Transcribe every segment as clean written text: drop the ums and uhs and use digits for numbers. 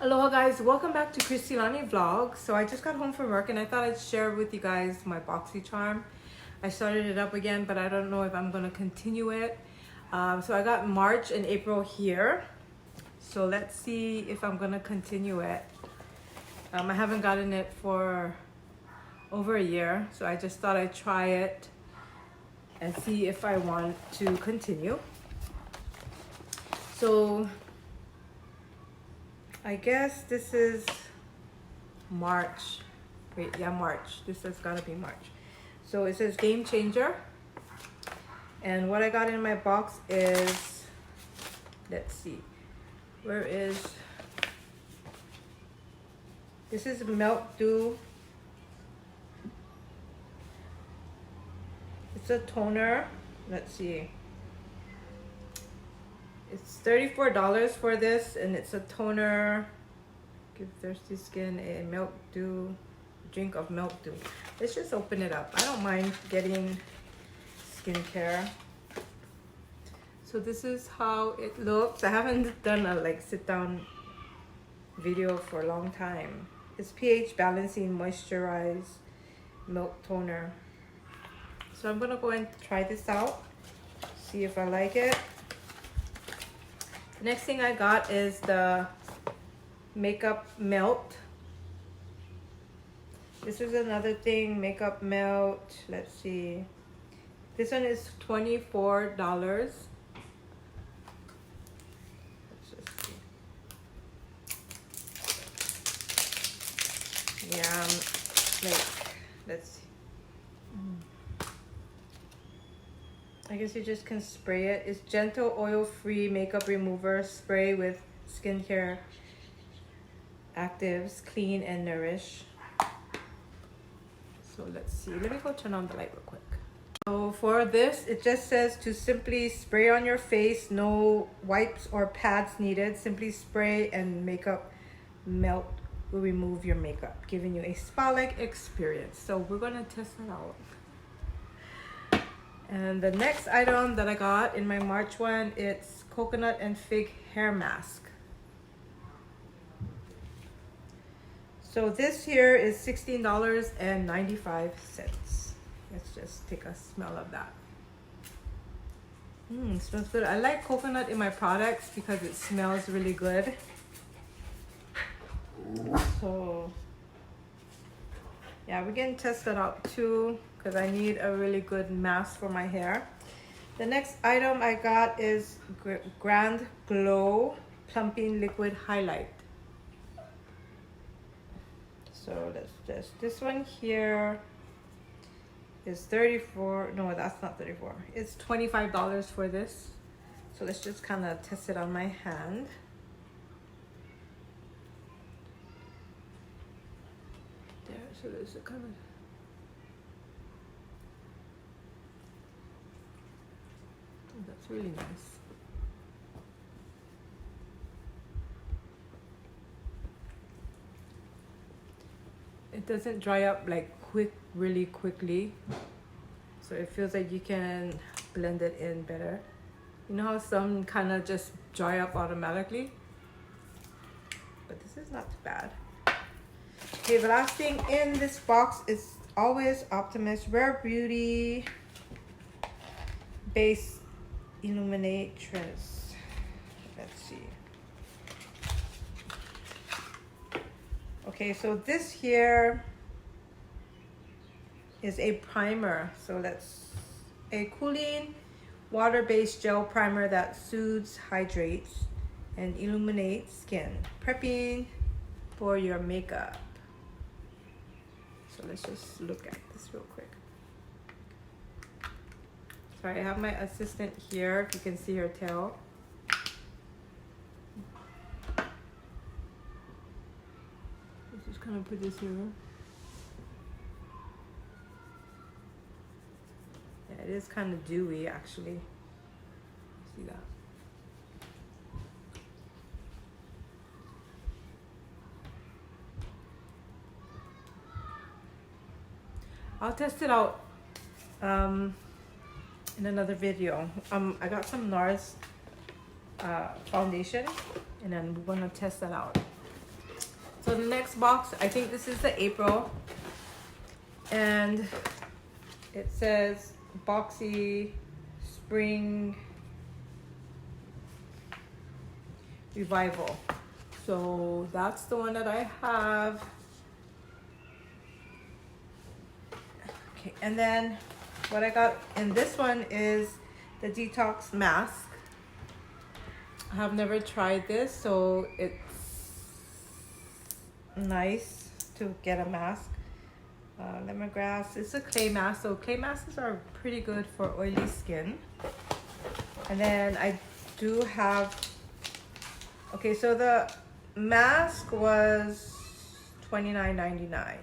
Aloha guys, welcome back to Christilani Vlog. So I just got home from work and I thought I'd share with you guys my Boxycharm. I started it up again, but I don't know if I'm gonna continue it. So I got March and April here. So let's see if I'm gonna continue it. I haven't gotten it for over a year, so I just thought I'd try it and see if I want to continue. So I guess this is March. Wait, yeah, March. This has got to be March. So it says Game Changer. And what I got in my box is, let's see, where is, this is Milkdew. It's a toner. Let's see. It's $34 for this, and it's a toner. Give thirsty skin a Milkdew, drink of Milkdew. Let's just open it up. I don't mind getting skincare. So this is how it looks. I haven't done a sit down video for a long time. It's pH balancing moisturize milk toner. So I'm gonna go and try this out, see if I like it. Next thing I got is the makeup melt. This is another thing, makeup melt. Let's see. This one is $24. Let's just see. Yeah, let's see. I guess you just can spray it. It's gentle oil-free makeup remover spray with skincare actives, clean and nourish. So let's see. Let me go turn on the light real quick. So for this, it just says to simply spray on your face. No wipes or pads needed. Simply spray and makeup melt will remove your makeup, giving you a spa-like experience. So we're gonna test it out. And the next item that I got in my March one, it's coconut and fig hair mask. So this here is $16.95. Let's just take a smell of that. It smells good. I like coconut in my products because it smells really good. So yeah, we're gonna test that out too, because I need a really good mask for my hair. The next item I got is Grande Glow Plumping Liquid Highlight. So let's just, this one here is 34, no, that's not 34. It's $25 for this. So let's just kind of test it on my hand. There, so there's a kind of, that's really nice. It doesn't dry up really quickly. So it feels like you can blend it in better. You know how some kind of just dry up automatically? But this is not too bad. Okay, the last thing in this box is always Optimist Rare Beauty Base Illuminatress. Let's see. Okay, so this here is a primer. So that's a cooling water-based gel primer that soothes, hydrates, and illuminates skin, prepping for your makeup. So let's just look at this real quick. Sorry, I have my assistant here, if you can see her tail. Let's just kind of put this here. Yeah, it is kind of dewy actually. See that? I'll test it out in another video. I got some NARS foundation, and then we're gonna test that out. So the next box, I think this is the April, and it says Boxy Spring Revival. So that's the one that I have. Okay, and then what I got in this one is the Detox mask. I have never tried this, so it's nice to get a mask. Lemongrass. It's a clay mask, so clay masks are pretty good for oily skin. And then I do have, okay, so the mask was $29.99,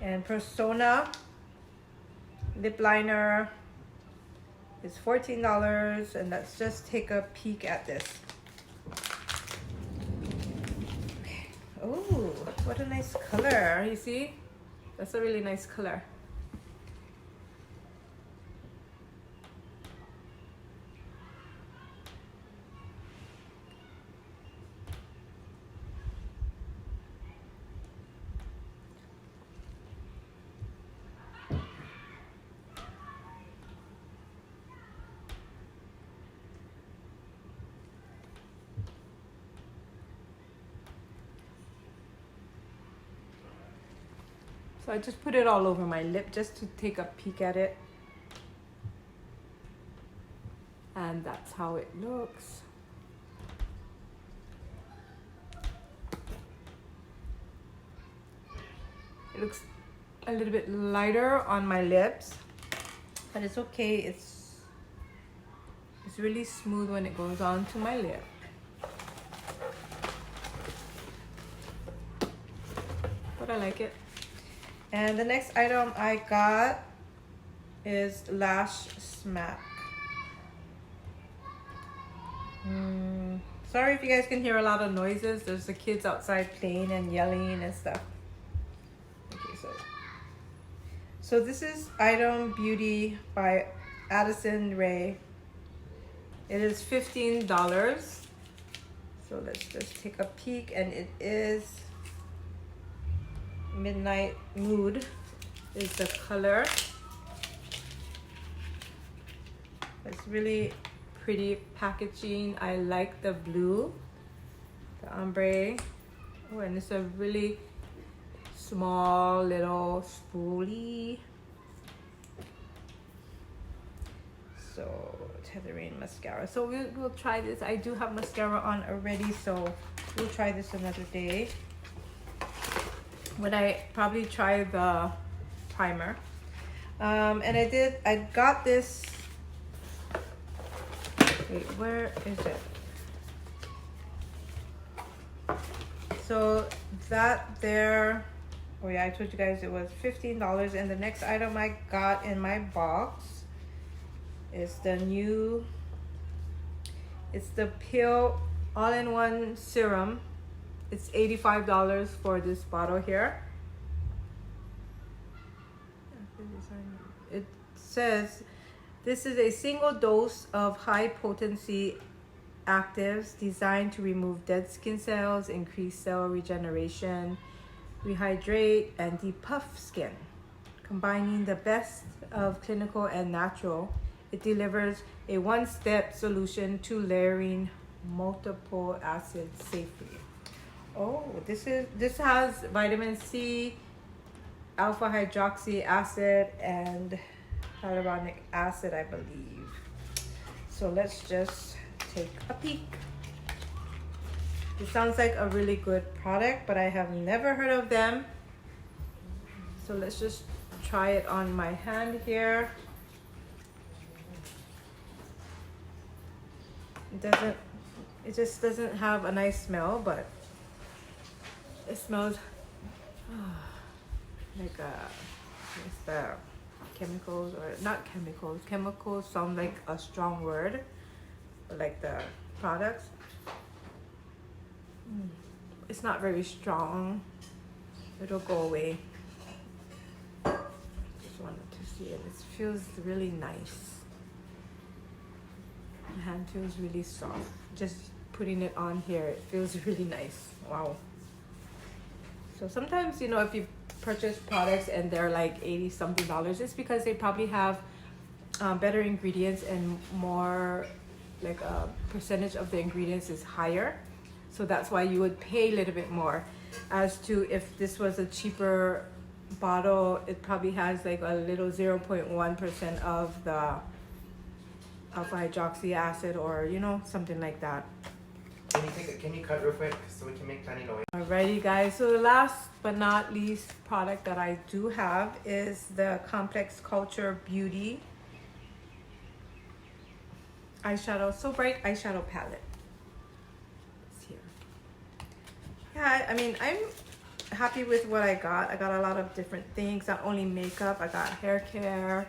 and Persona lip liner is $14, and let's just take a peek at this. Okay. Oh, what a nice color. You see? That's a really nice color. So I just put it all over my lip just to take a peek at it. And that's how it looks. It looks a little bit lighter on my lips, but it's okay. It's really smooth when it goes on to my lip. But I like it. And the next item I got is Lash Smack. Sorry if you guys can hear a lot of noises. There's the kids outside playing and yelling and stuff. Okay, so this is Item Beauty by Addison Rae. It is $15. So let's just take a peek, and it is Midnight Mood is the color. It's really pretty packaging. I like the blue, the ombre. Oh, and it's a really small little spoolie. So tethering mascara. So we'll try this. I do have mascara on already, so we'll try this another day when I probably try the primer. And I got this, wait, where is it? So that there, oh yeah, I told you guys it was $15. And the next item I got in my box is it's the Peel All-in-One Serum. It's $85 for this bottle here. It says this is a single dose of high potency actives designed to remove dead skin cells, increase cell regeneration, rehydrate, and depuff skin. Combining the best of clinical and natural, it delivers a one-step solution to layering multiple acids safely. Oh, this has vitamin C, alpha hydroxy acid, and hyaluronic acid, I believe. So let's just take a peek. It sounds like a really good product, but I have never heard of them. So let's just try it on my hand here. It just doesn't have a nice smell, but it smells like it's the chemicals, or not chemicals. Chemicals sound like a strong word, but like the products. It's not very strong. It'll go away. Just wanted to see it. It feels really nice. My hand feels really soft. Just putting it on here, it feels really nice. Wow. So sometimes, you know, if you purchase products and they're like $80 something, it's because they probably have better ingredients and more, like a percentage of the ingredients is higher. So that's why you would pay a little bit more. As to if this was a cheaper bottle, it probably has like a little 0.1% of the alpha hydroxy acid, or you know, something like that. Can you cut real quick so we can make tiny noise? Alrighty guys, so the last but not least product that I do have is the Complex Culture Beauty eyeshadow, So Bright eyeshadow palette. It's here. Yeah, I mean, I'm happy with what I got. I got a lot of different things, not only makeup, I got hair care,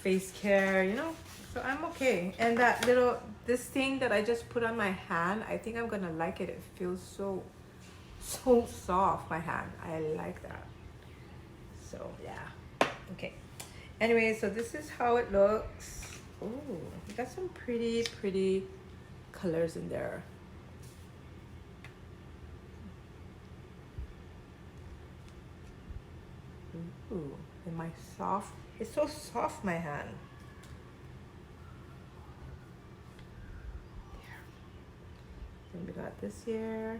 face care, you know, so I'm okay. And that little, this thing that I just put on my hand, I think I'm gonna like it. It feels so soft, my hand. I like that. So yeah, okay. Anyway, so this is how it looks. Oh, we got some pretty colors in there. Ooh, and my soft, it's so soft, my hand. There. Then we got this here.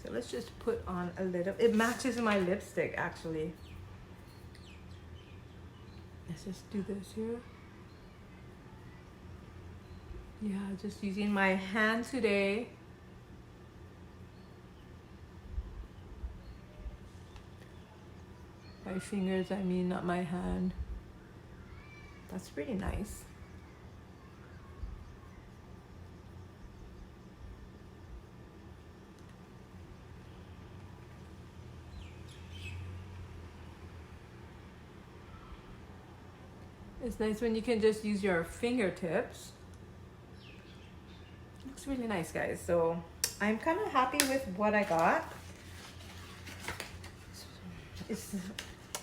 So let's just put on a little, it matches my lipstick actually. Let's just do this here. Yeah, just using my hand today. My fingers, I mean, not my hand. That's pretty nice. It's nice when you can just use your fingertips. Looks really nice, guys. So I'm kind of happy with what I got.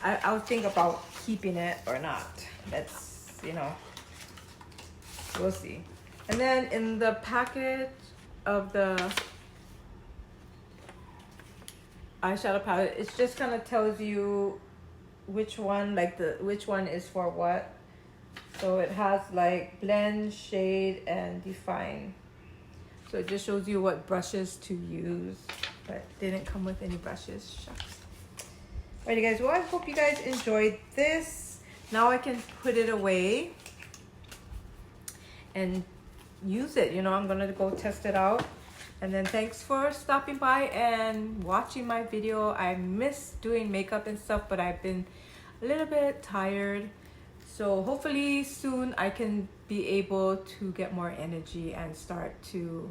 I'll think about keeping it or not. That's, you know, we'll see. And then in the package of the eyeshadow palette, it just kind of tells you which one, like which one is for what. So it has like blend, shade, and define. So it just shows you what brushes to use, but didn't come with any brushes. Shucks. Alrighty guys, well I hope you guys enjoyed this. Now I can put it away and use it. You know, I'm gonna go test it out. And then thanks for stopping by and watching my video. I miss doing makeup and stuff, but I've been a little bit tired. So hopefully soon I can be able to get more energy and start to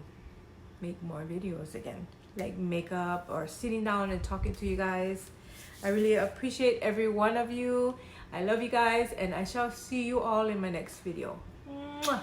make more videos again, like makeup or sitting down and talking to you guys. I really appreciate every one of you. I love you guys, and I shall see you all in my next video. Mwah!